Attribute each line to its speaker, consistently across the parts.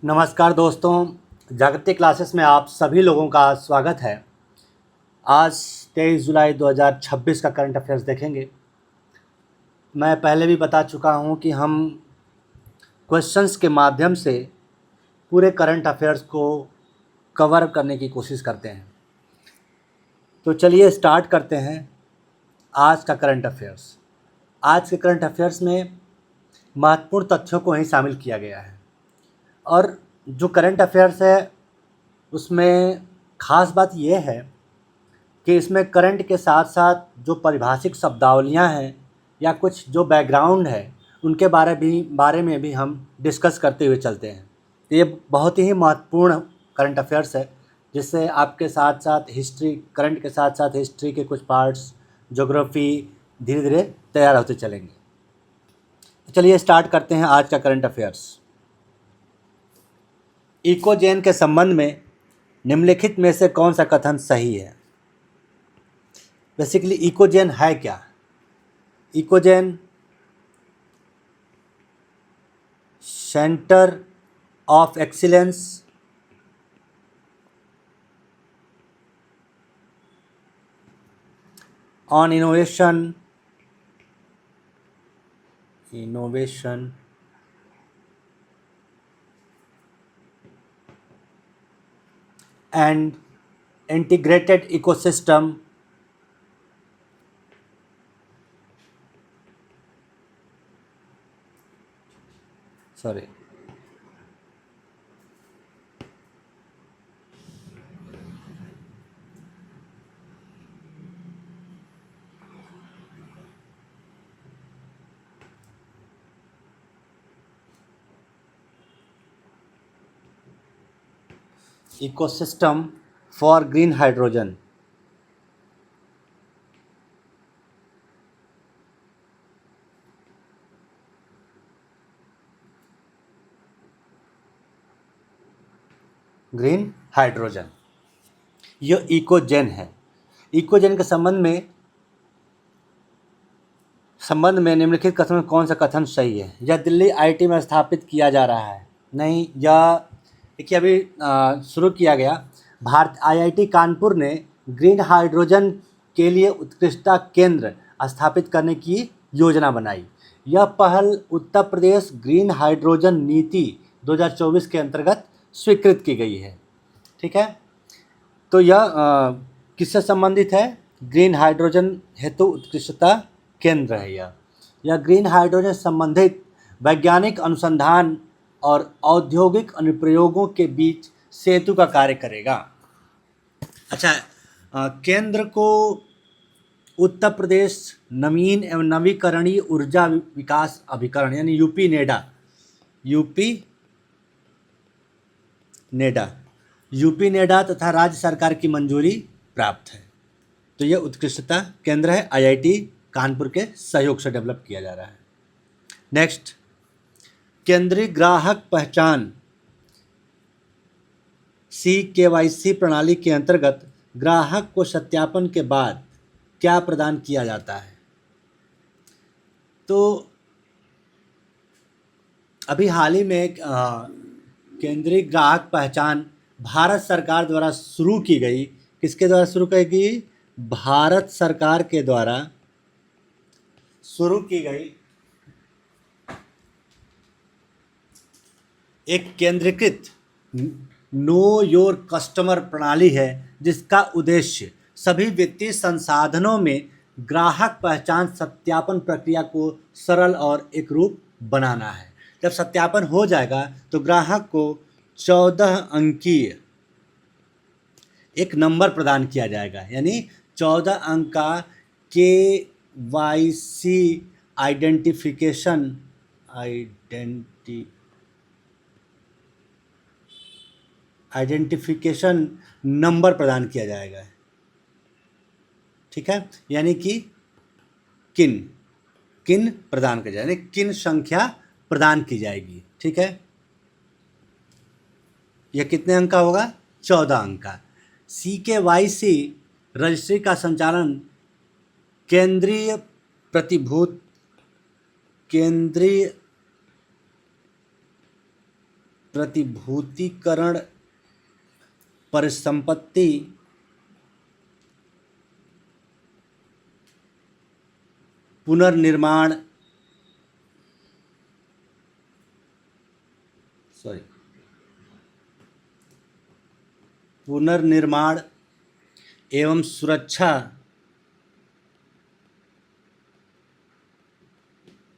Speaker 1: नमस्कार दोस्तों, जागतिक क्लासेस में आप सभी लोगों का स्वागत है। आज 23 जुलाई 2026 का करंट अफेयर्स देखेंगे। मैं पहले भी बता चुका हूं कि हम क्वेश्चंस के माध्यम से पूरे करंट अफेयर्स को कवर करने की कोशिश करते हैं। तो चलिए स्टार्ट करते हैं आज का करंट अफेयर्स। आज के करंट अफेयर्स में महत्वपूर्ण तथ्यों को ही शामिल किया गया है और जो करंट अफेयर्स है उसमें ख़ास बात यह है कि इसमें करंट के साथ साथ जो पारिभाषिक शब्दावलियाँ हैं या कुछ जो बैकग्राउंड है उनके बारे में भी हम डिस्कस करते हुए चलते हैं। तो ये बहुत ही महत्वपूर्ण करंट अफेयर्स है जिससे आपके साथ साथ हिस्ट्री, करंट के साथ साथ हिस्ट्री के कुछ पार्ट्स, ज्योग्राफी धीरे धीरे तैयार होते चलेंगे। तो चलिए स्टार्ट करते हैं आज का करंट अफेयर्स। इकोजेन के संबंध में निम्नलिखित में से कौन सा कथन सही है? बेसिकली इकोजेन है क्या? Ecogen centre of excellence on innovation and integrated ecosystem sorry ecosystem for green hydrogen. Green hydrogen यह इकोजेन है। इकोजेन के संबंध में निम्नलिखित कथन में कौन सा कथन सही है? यह दिल्ली आईआईटी में स्थापित किया जा रहा है। नहीं, यह देखिए अभी शुरू किया गया। भारत आईआईटी कानपुर ने ग्रीन हाइड्रोजन के लिए उत्कृष्टता केंद्र स्थापित करने की योजना बनाई। यह पहल उत्तर प्रदेश ग्रीन हाइड्रोजन नीति 2024 के अंतर्गत स्वीकृत की गई है। ठीक है, तो यह किससे संबंधित है? ग्रीन हाइड्रोजन हेतु उत्कृष्टता केंद्र है। यह ग्रीन हाइड्रोजन संबंधित वैज्ञानिक अनुसंधान और औद्योगिक अनुप्रयोगों के बीच सेतु का कार्य करेगा। अच्छा, केंद्र को उत्तर प्रदेश नवीन एवं नवीकरणीय ऊर्जा विकास अभिकरण यानी यूपी नेडा तथा राज्य सरकार की मंजूरी प्राप्त है। तो यह उत्कृष्टता केंद्र है, आईआईटी कानपुर के सहयोग से डेवलप किया जा रहा है। नेक्स्ट, केंद्रीय ग्राहक पहचान CKYC प्रणाली के अंतर्गत ग्राहक को सत्यापन के बाद क्या प्रदान किया जाता है? तो अभी हाल ही में केंद्रीय ग्राहक पहचान भारत सरकार द्वारा शुरू की गई। किसके द्वारा शुरू की गई? भारत सरकार के द्वारा शुरू की गई एक केंद्रीकृत नो योर कस्टमर प्रणाली है जिसका उद्देश्य सभी वित्तीय संसाधनों में ग्राहक पहचान सत्यापन प्रक्रिया को सरल और एकरूप बनाना है। जब सत्यापन हो जाएगा तो ग्राहक को 14 अंकीय एक नंबर प्रदान किया जाएगा, यानी 14 अंक का KYC आइडेंटिफिकेशन नंबर प्रदान किया जाएगा। ठीक है, यानी कि किन प्रदान किया जाएगा, यानी किन संख्या प्रदान की जाएगी। ठीक है, यह कितने अंक का होगा? 14 अंक का। CKYC रजिस्ट्री का संचालन केंद्रीय प्रतिभूतिकरण परिसंपत्ति पुनर्निर्माण पुनर्निर्माण एवं सुरक्षा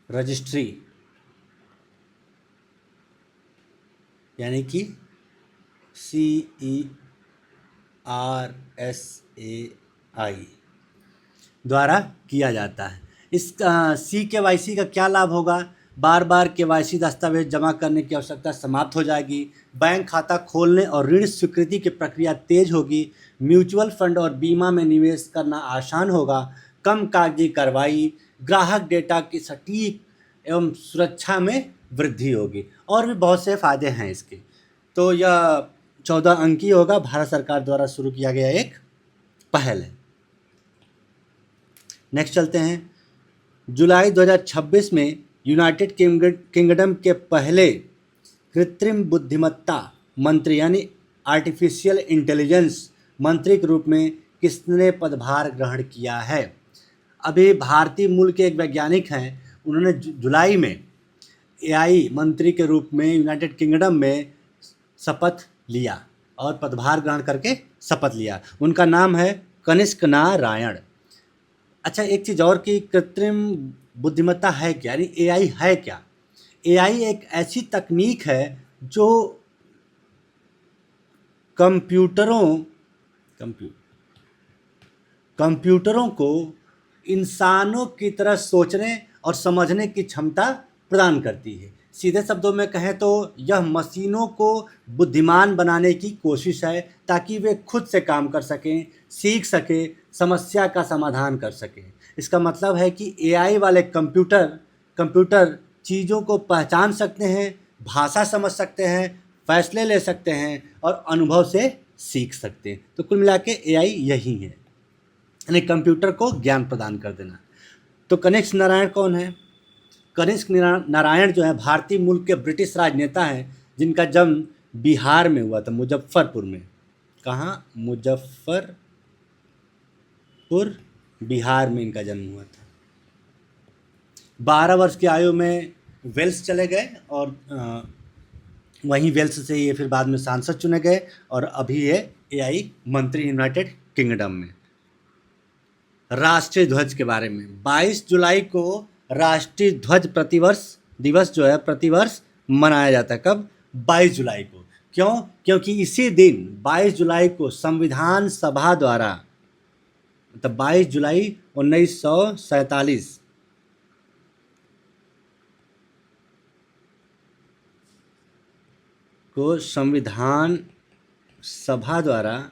Speaker 1: रजिस्ट्री यानी कि CERSAI द्वारा किया जाता है। इस CKYC का क्या लाभ होगा? बार बार KYC दस्तावेज जमा करने की आवश्यकता समाप्त हो जाएगी। बैंक खाता खोलने और ऋण स्वीकृति की प्रक्रिया तेज होगी। म्यूचुअल फंड और बीमा में निवेश करना आसान होगा। कम कागजी कार्रवाई, ग्राहक डेटा की सटीक एवं सुरक्षा में वृद्धि होगी और भी बहुत से फ़ायदे हैं इसके। तो यह 14 अंकीय होगा, भारत सरकार द्वारा शुरू किया गया एक पहल है। नेक्स्ट चलते हैं। जुलाई 2026 में यूनाइटेड किंगडम के पहले कृत्रिम बुद्धिमत्ता मंत्री यानी आर्टिफिशियल इंटेलिजेंस मंत्री के रूप में किसने पदभार ग्रहण किया है? अभी भारतीय मूल के एक वैज्ञानिक हैं, उन्होंने जुलाई में AI मंत्री के रूप में यूनाइटेड किंगडम में शपथ लिया और पदभार ग्रहण करके शपथ लिया। उनका नाम है कनिष्क नारायण। अच्छा, एक चीज़ और कि कृत्रिम बुद्धिमत्ता है क्या, यानी AI है क्या? AI एक ऐसी तकनीक है जो कंप्यूटरों को इंसानों की तरह सोचने और समझने की क्षमता प्रदान करती है। सीधे शब्दों में कहें तो यह मशीनों को बुद्धिमान बनाने की कोशिश है ताकि वे खुद से काम कर सकें, सीख सकें, समस्या का समाधान कर सकें। इसका मतलब है कि AI वाले कंप्यूटर चीज़ों को पहचान सकते हैं, भाषा समझ सकते हैं, फैसले ले सकते हैं और अनुभव से सीख सकते हैं। तो कुल मिला के AI यही है, यानी कंप्यूटर को ज्ञान प्रदान कर देना। तो कनिष्क नारायण कौन है? कनिष्क नारायण जो है भारतीय मूल के ब्रिटिश राजनेता हैं जिनका जन्म बिहार में हुआ था, मुजफ्फरपुर में। कहाँ? मुजफ्फरपुर, बिहार में इनका जन्म हुआ था। 12 वर्ष की आयु में वेल्स चले गए और वहीं वेल्स से ये फिर बाद में सांसद चुने गए और अभी ये AI मंत्री यूनाइटेड किंगडम में। राष्ट्रीय ध्वज के बारे में, 22 जुलाई को राष्ट्रीय ध्वज दिवस जो है प्रतिवर्ष मनाया जाता है। कब? 22 जुलाई को। क्यों? क्योंकि इसी दिन 22 जुलाई को संविधान सभा द्वारा, मतलब 22 जुलाई 1947 को संविधान सभा द्वारा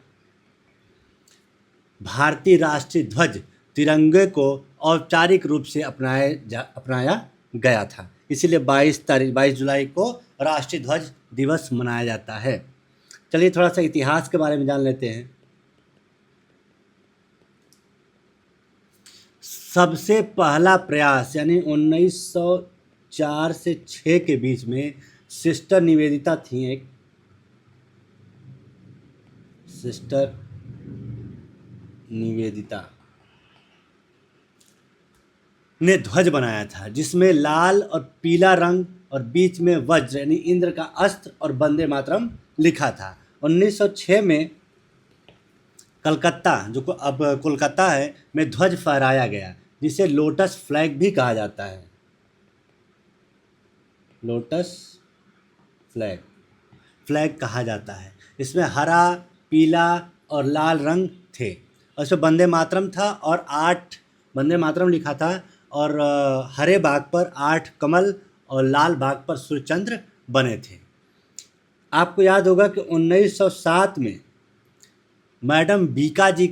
Speaker 1: भारतीय राष्ट्रीय ध्वज तिरंगे को औपचारिक रूप से अपनाया गया था। इसीलिए 22 जुलाई को राष्ट्रीय ध्वज दिवस मनाया जाता है। चलिए थोड़ा सा इतिहास के बारे में जान लेते हैं। सबसे पहला प्रयास यानी 1904 से 6 के बीच में सिस्टर निवेदिता थी, एक सिस्टर निवेदिता ने ध्वज बनाया था जिसमें लाल और पीला रंग और बीच में वज्र यानी इंद्र का अस्त्र और वंदे मातरम लिखा था। 1906 में कलकत्ता, जो अब कोलकाता है, में ध्वज फहराया गया जिसे लोटस फ्लैग भी कहा जाता है। लोटस फ्लैग कहा जाता है। इसमें हरा, पीला और लाल रंग थे और इसमें वंदे मातरम था और 8 वंदे मातरम लिखा था और हरे भाग पर 8 कमल और लाल भाग पर सूर्यचंद्र बने थे। आपको याद होगा कि 1907 में मैडम बीकाजी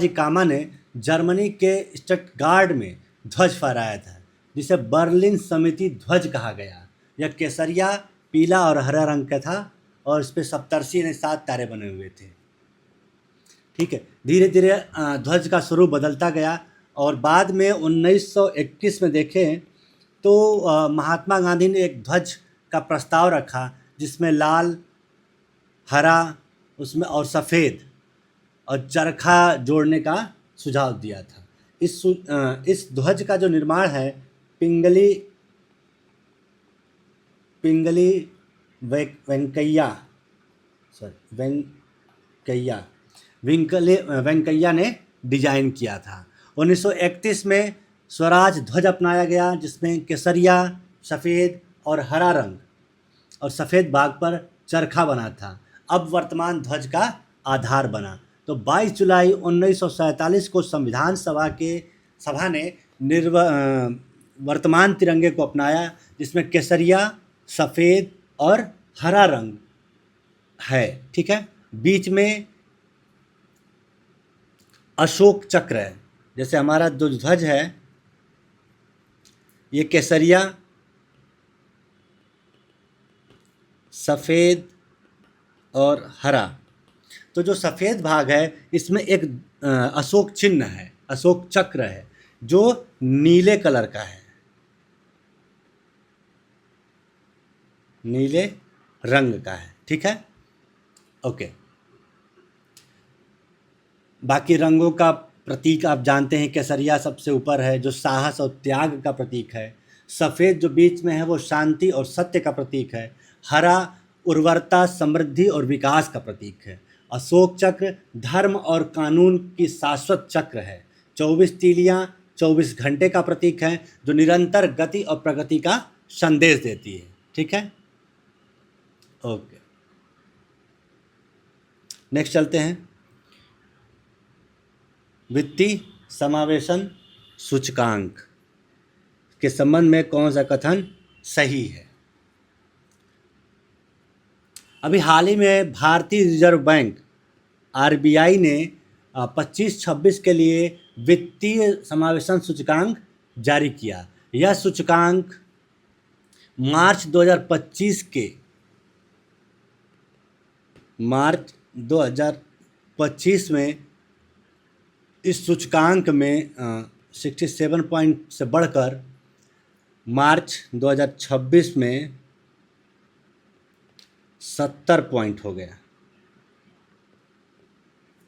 Speaker 1: कामा ने जर्मनी के स्टटगार्ड में ध्वज फहराया था जिसे बर्लिन समिति ध्वज कहा गया। यह केसरिया, पीला और हरा रंग का था और इस पर सप्तर्षि यानी 7 तारे बने हुए थे। ठीक है। धीरे धीरे ध्वज का स्वरूप बदलता गया और बाद में 1921 में देखें तो महात्मा गांधी ने एक ध्वज का प्रस्ताव रखा जिसमें लाल, हरा उसमें और सफ़ेद और चरखा जोड़ने का सुझाव दिया था। इस ध्वज का जो निर्माण है पिंगली पिंगली वेंकैया वेंकैया ने डिजाइन किया था। 1931 में स्वराज ध्वज अपनाया गया जिसमें केसरिया, सफ़ेद और हरा रंग और सफ़ेद भाग पर चरखा बना था। अब वर्तमान ध्वज का आधार बना। तो 22 जुलाई 1947 को संविधान सभा ने वर्तमान तिरंगे को अपनाया जिसमें केसरिया, सफ़ेद और हरा रंग है। ठीक है। बीच में अशोक चक्र है। जैसे हमारा जो ध्वज है ये केसरिया, सफ़ेद और हरा। तो जो सफ़ेद भाग है इसमें एक अशोक चिन्ह है, अशोक चक्र है जो नीले कलर का है, नीले रंग का है। ठीक है। ओके। बाकी रंगों का प्रतीक आप जानते हैं, केसरिया सबसे ऊपर है जो साहस और त्याग का प्रतीक है। सफ़ेद जो बीच में है वो शांति और सत्य का प्रतीक है। हरा उर्वरता, समृद्धि और विकास का प्रतीक है। अशोक चक्र धर्म और कानून की शाश्वत चक्र है। 24 तीलियां 24 घंटे का प्रतीक है जो निरंतर गति और प्रगति का संदेश देती है। ठीक है। ओके, नेक्स्ट चलते हैं। वित्तीय समावेशन सूचकांक के संबंध में कौन सा कथन सही है? अभी हाल ही में भारतीय रिजर्व बैंक आरबीआई ने 25-26 के लिए वित्तीय समावेशन सूचकांक जारी किया। यह सूचकांक मार्च 2025 में इस सूचकांक में 67 पॉइंट से बढ़कर मार्च 2026 में 70 पॉइंट हो गया।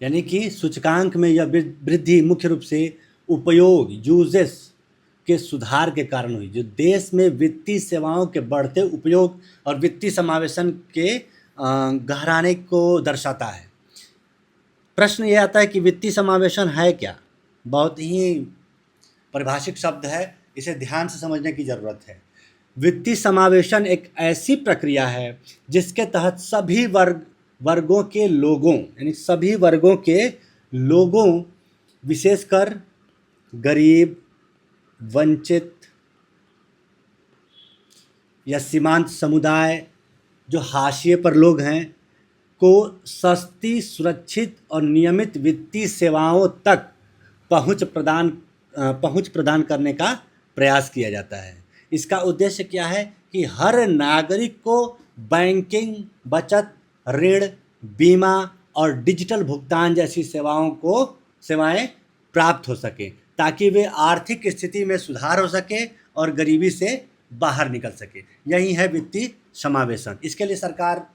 Speaker 1: यानी कि सूचकांक में यह वृद्धि मुख्य रूप से उपयोग यूजेस के सुधार के कारण हुई, जो देश में वित्तीय सेवाओं के बढ़ते उपयोग और वित्तीय समावेशन के गहराने को दर्शाता है। प्रश्न ये आता है कि वित्तीय समावेशन है क्या? बहुत ही परिभाषिक शब्द है, इसे ध्यान से समझने की ज़रूरत है। वित्तीय समावेशन एक ऐसी प्रक्रिया है जिसके तहत सभी वर्गों के लोगों, यानी सभी वर्गों के लोगों, विशेषकर गरीब, वंचित या सीमांत समुदाय, जो हाशिए पर लोग हैं, को सस्ती, सुरक्षित और नियमित वित्तीय सेवाओं तक पहुंच प्रदान करने का प्रयास किया जाता है। इसका उद्देश्य क्या है कि हर नागरिक को बैंकिंग, बचत, ऋण, बीमा और डिजिटल भुगतान जैसी सेवाएं प्राप्त हो सके ताकि वे आर्थिक स्थिति में सुधार हो सके और गरीबी से बाहर निकल सके। यही है वित्तीय समावेशन। इसके लिए सरकार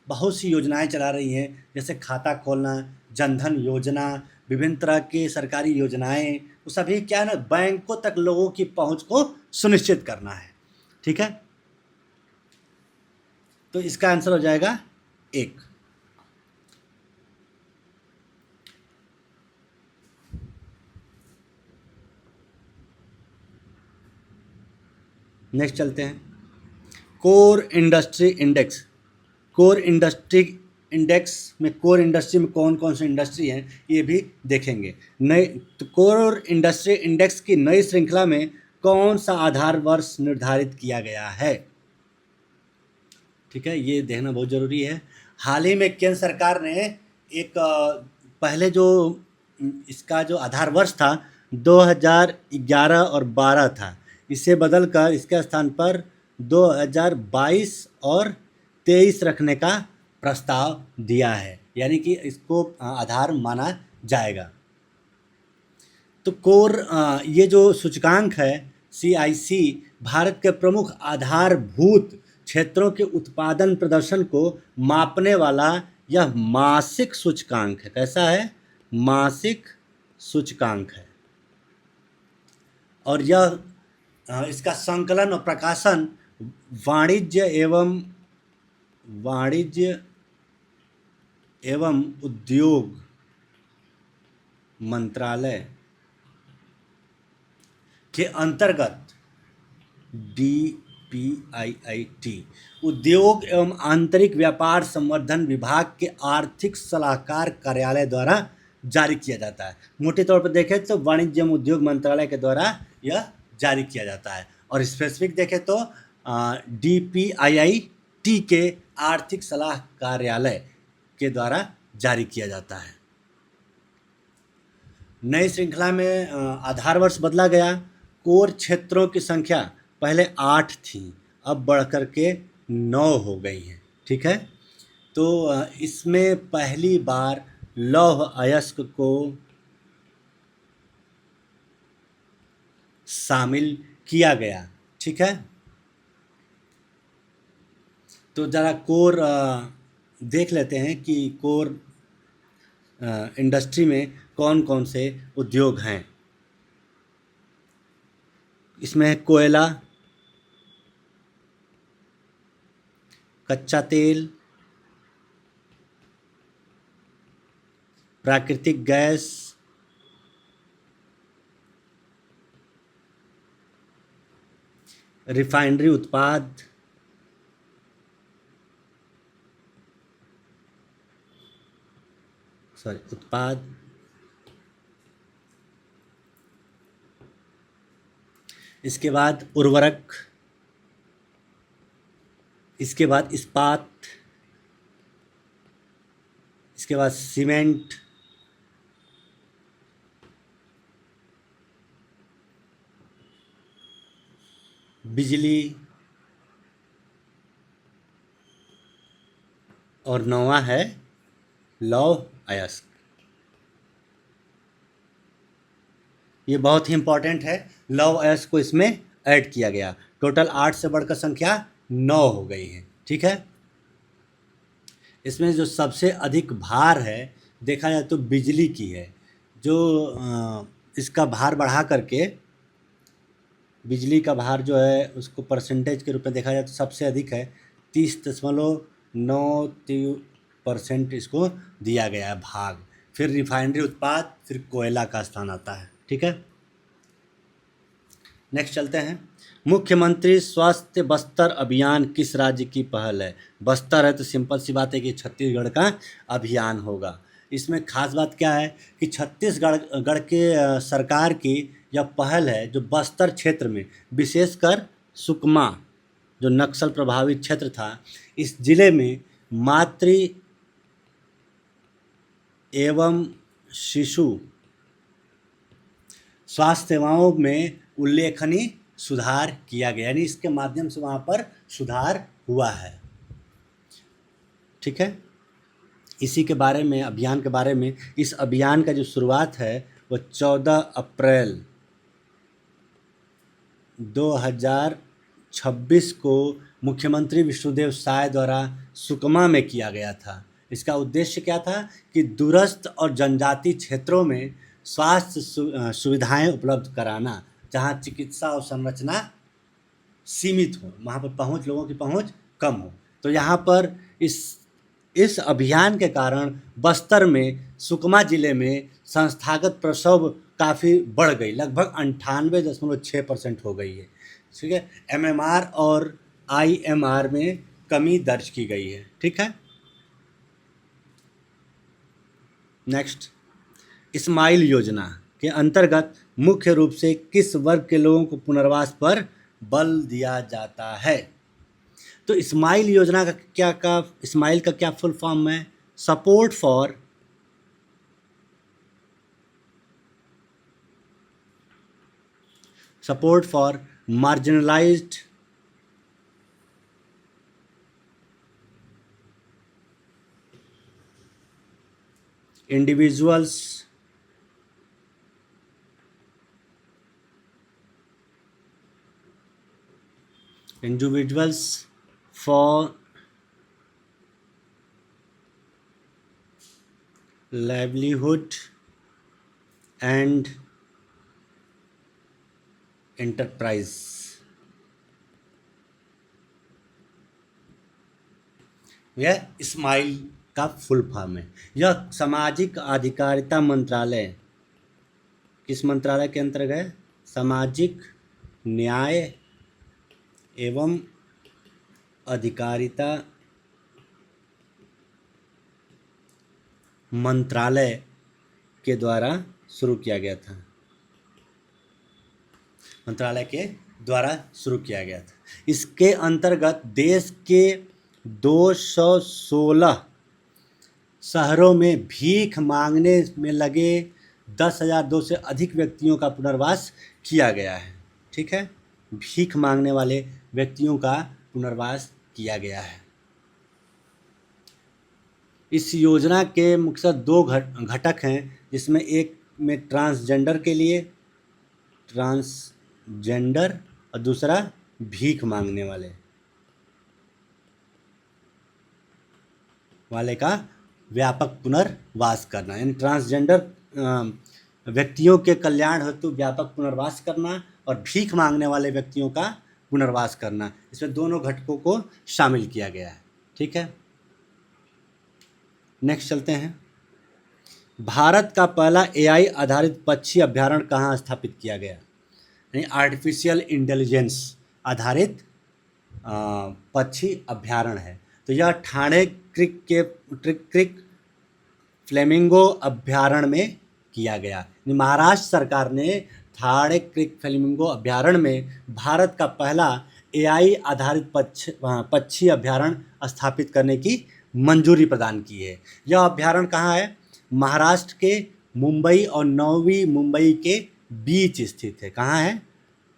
Speaker 1: बहुत सी योजनाएं चला रही हैं, जैसे खाता खोलना, जनधन योजना, विभिन्न तरह की सरकारी योजनाएं, वो सभी क्या है ना, बैंकों तक लोगों की पहुंच को सुनिश्चित करना है। ठीक है। तो इसका आंसर हो जाएगा 1। नेक्स्ट चलते हैं। Core industry index. Core industry में कौन कौन सी इंडस्ट्री हैं ये भी देखेंगे। तो कोर इंडस्ट्री इंडेक्स की नई श्रृंखला में कौन सा आधार वर्ष निर्धारित किया गया है? ठीक है, ये देखना बहुत ज़रूरी है। हाल ही में केंद्र सरकार ने एक पहले जो इसका जो आधार वर्ष था 2011 और 12 था, इसे बदलकर इसके स्थान पर 2022 और 23 रखने का प्रस्ताव दिया है। यानी कि इसको आधार माना जाएगा। तो कोर ये जो सूचकांक है CIC भारत के प्रमुख आधारभूत क्षेत्रों के उत्पादन प्रदर्शन को मापने वाला यह मासिक सूचकांक है। कैसा है? मासिक सूचकांक है। और यह इसका संकलन और प्रकाशन वाणिज्य एवं उद्योग मंत्रालय के अंतर्गत DPIIT उद्योग एवं आंतरिक व्यापार संवर्धन विभाग के आर्थिक सलाहकार कार्यालय द्वारा जारी किया जाता है। मोटे तौर पर देखें तो वाणिज्य एवं उद्योग मंत्रालय के द्वारा यह जारी किया जाता है। और स्पेसिफिक देखें तो DPIIT के आर्थिक सलाह कार्यालय के द्वारा जारी किया जाता है। नई श्रृंखला में आधार वर्ष बदला गया। कोर क्षेत्रों की संख्या पहले 8 थी, अब बढ़कर के 9 हो गई हैं। ठीक है, तो इसमें पहली बार लौह अयस्क को शामिल किया गया। ठीक है, तो ज़रा कोर देख लेते हैं कि कोर इंडस्ट्री में कौन कौन से उद्योग हैं। इसमें कोयला, कच्चा तेल, प्राकृतिक गैस, रिफाइनरी उत्पाद, इसके बाद उर्वरक, इसके बाद इस्पात, इसके बाद सीमेंट, बिजली, और 9वां है लौह अयस्क। ये बहुत ही इंपॉर्टेंट है, लौह अयस्क को इसमें ऐड किया गया। टोटल 8 से बढ़कर संख्या 9 हो गई है। ठीक है, इसमें जो सबसे अधिक भार है देखा जाए तो बिजली की है, जो इसका भार बढ़ा करके बिजली का भार जो है उसको परसेंटेज के रूप में देखा जाए तो सबसे अधिक है, 30.93% इसको दिया गया है भाग। फिर रिफाइनरी उत्पाद, फिर कोयला का स्थान आता है। ठीक है, नेक्स्ट चलते हैं। मुख्यमंत्री स्वास्थ्य बस्तर अभियान किस राज्य की पहल है? बस्तर है तो सिंपल सी बात है कि छत्तीसगढ़ का अभियान होगा। इसमें खास बात क्या है कि छत्तीसगढ़ के सरकार की यह पहल है जो बस्तर क्षेत्र में, विशेषकर सुकमा जो नक्सल प्रभावित क्षेत्र था, इस जिले में मातृ एवं शिशु स्वास्थ्य सेवाओं में उल्लेखनीय सुधार किया गया, यानी इसके माध्यम से वहाँ पर सुधार हुआ है। ठीक है, इसी के बारे में, अभियान के बारे में, इस अभियान का जो शुरुआत है वो 14 अप्रैल 2026 को मुख्यमंत्री विष्णुदेव साय द्वारा सुकमा में किया गया था। इसका उद्देश्य क्या था कि दूरस्थ और जनजातीय क्षेत्रों में स्वास्थ्य सुविधाएं उपलब्ध कराना, जहां चिकित्सा और संरचना सीमित हो, वहां पर पहुंच, लोगों की पहुंच कम हो। तो यहाँ पर इस अभियान के कारण बस्तर में, सुकमा जिले में संस्थागत प्रसव काफ़ी बढ़ गई, लगभग 98.6% हो गई है। ठीक है, MMR और IMR में कमी दर्ज की गई है। ठीक है, नेक्स्ट, स्माइल योजना के अंतर्गत मुख्य रूप से किस वर्ग के लोगों को पुनर्वास पर बल दिया जाता है? तो स्माइल योजना का स्माइल का क्या फुल फॉर्म है? Support for marginalised individuals for livelihood and enterprise. यह स्माइल का फुल फॉर्म है। यह सामाजिक अधिकारिता मंत्रालय किस मंत्रालय के अंतर्गत है? सामाजिक न्याय एवं अधिकारिता मंत्रालय के द्वारा शुरू किया गया था। मंत्रालय के द्वारा शुरू किया गया था। इसके अंतर्गत देश के 216 शहरों में भीख मांगने में लगे 10,002 से अधिक व्यक्तियों का पुनर्वास किया गया है। ठीक है, भीख मांगने वाले व्यक्तियों का पुनर्वास किया गया है। इस योजना के मुख्यतः 2 घटक हैं, जिसमें एक में ट्रांसजेंडर के लिए ट्रांसजेंडर और दूसरा भीख मांगने वाले का व्यापक पुनर्वास करना, यानी ट्रांसजेंडर व्यक्तियों के कल्याण हेतु व्यापक पुनर्वास करना और भीख मांगने वाले व्यक्तियों का पुनर्वास करना। इसमें दोनों घटकों को शामिल किया गया है। ठीक है, नेक्स्ट चलते हैं। भारत का पहला एआई आधारित पक्षी अभ्यारण्य कहाँ स्थापित किया गया? यानी आर्टिफिशियल इंटेलिजेंस आधारित पक्षी अभ्यारण्य है। तो यह ठाणे क्रिक फ्लेमिंगो अभ्यारण्य में किया गया। महाराष्ट्र सरकार ने ठाणे क्रिक फ्लेमिंगो अभ्यारण्य में भारत का पहला एआई आधारित पक्षी अभ्यारण्य स्थापित करने की मंजूरी प्रदान की है। यह अभ्यारण्य कहाँ है? महाराष्ट्र के मुंबई और नवी मुंबई के बीच स्थित है। कहाँ है?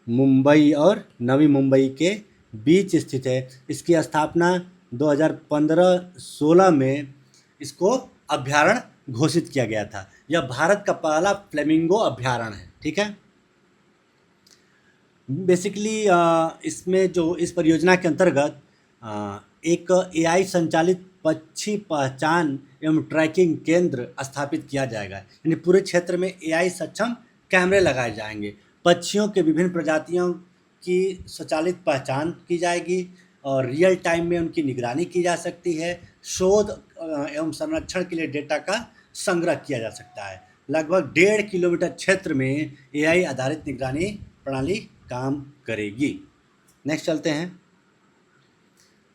Speaker 1: मुंबई और नवी मुंबई के बीच स्थित है। इसकी स्थापना 2015-16 में इसको अभ्यारण्य घोषित किया गया था। यह भारत का पहला फ्लेमिंगो अभ्यारण्य है। ठीक है, बेसिकली इसमें जो इस परियोजना के अंतर्गत एक एआई संचालित पक्षी पहचान एवं ट्रैकिंग केंद्र स्थापित किया जाएगा। यानी पूरे क्षेत्र में एआई सक्षम कैमरे लगाए जाएंगे। पक्षियों के विभिन्न प्रजातियों की स्वचालित पहचान की जाएगी और रियल टाइम में उनकी निगरानी की जा सकती है। शोध एवं संरक्षण के लिए डेटा का संग्रह किया जा सकता है। लगभग 1.5 किलोमीटर क्षेत्र में एआई आधारित निगरानी प्रणाली काम करेगी। नेक्स्ट चलते हैं।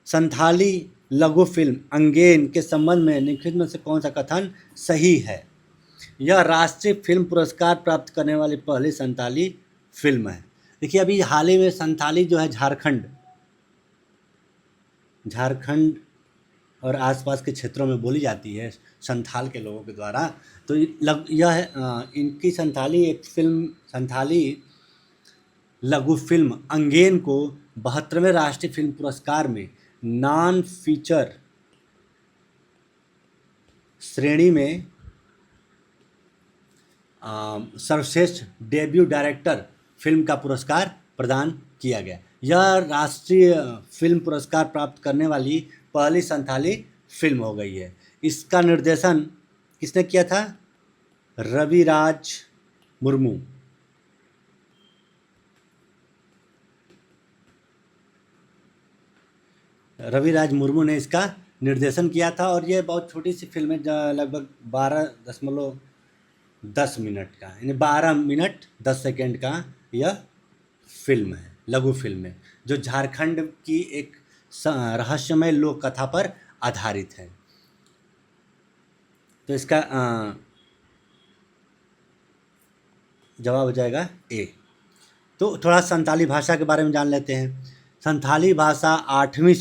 Speaker 1: संथाली लघु फिल्म अंगेन के संबंध में निम्नलिखित में से कौन सा कथन सही है? यह राष्ट्रीय फिल्म पुरस्कार प्राप्त करने वाली पहली संथाली फिल्म है। देखिए, अभी हाल ही में संथाली जो है झारखंड और आसपास के क्षेत्रों में बोली जाती है संथाल के लोगों के द्वारा। तो यह इनकी संथाली लघु फिल्म अंगेन को 72वें राष्ट्रीय फिल्म पुरस्कार में नॉन फीचर श्रेणी में सर्वश्रेष्ठ डेब्यू डायरेक्टर फिल्म का पुरस्कार प्रदान किया गया। यह राष्ट्रीय फिल्म पुरस्कार प्राप्त करने वाली पहली संथाली फिल्म हो गई है। इसका निर्देशन किसने किया था? रविराज मुर्मू। रविराज मुर्मू ने इसका निर्देशन किया था और ये बहुत छोटी सी फिल्म है, लगभग 12.10 मिनट का, यानी 12 मिनट 10 सेकेंड का यह फिल्म है, लघु फिल्म है, जो झारखंड की एक रहस्यमय लोक कथा पर आधारित है। तो इसका जवाब हो जाएगा ए। तो थोड़ा संथाली भाषा के बारे में जान लेते हैं। संथाली भाषा 8वीं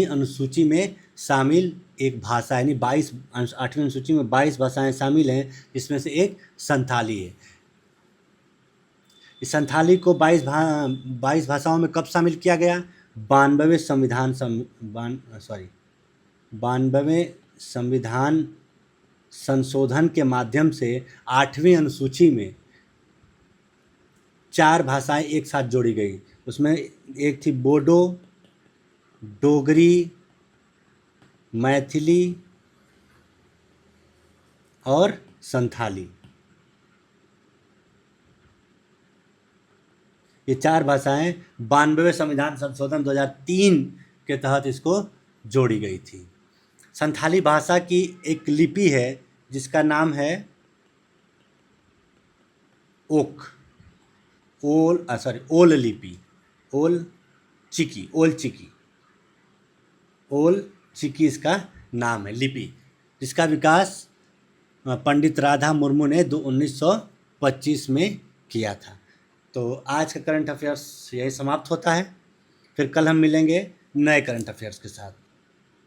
Speaker 1: अनुसूची में शामिल एक भाषा, यानी 8वीं अनुसूची में 22 भाषाएं शामिल हैं, जिसमें से एक संथाली है। इस संथाली को 22 भाषाओं में कब शामिल किया गया? 92वें संविधान संशोधन के माध्यम से 8वीं अनुसूची में 4 भाषाएं एक साथ जोड़ी गई। उसमें एक थी बोडो, डोगरी, मैथिली और संथाली। ये 4 भाषाएं 92वें संविधान संशोधन 2003 के तहत इसको जोड़ी गई थी। संथाली भाषा की एक लिपि है जिसका नाम है ओल लिपि, ओल चिकी इसका नाम है, लिपि, जिसका विकास पंडित राधा मुर्मू ने 1925 में किया था। तो आज का करंट अफेयर्स यही समाप्त होता है। फिर कल हम मिलेंगे नए करंट अफेयर्स के साथ।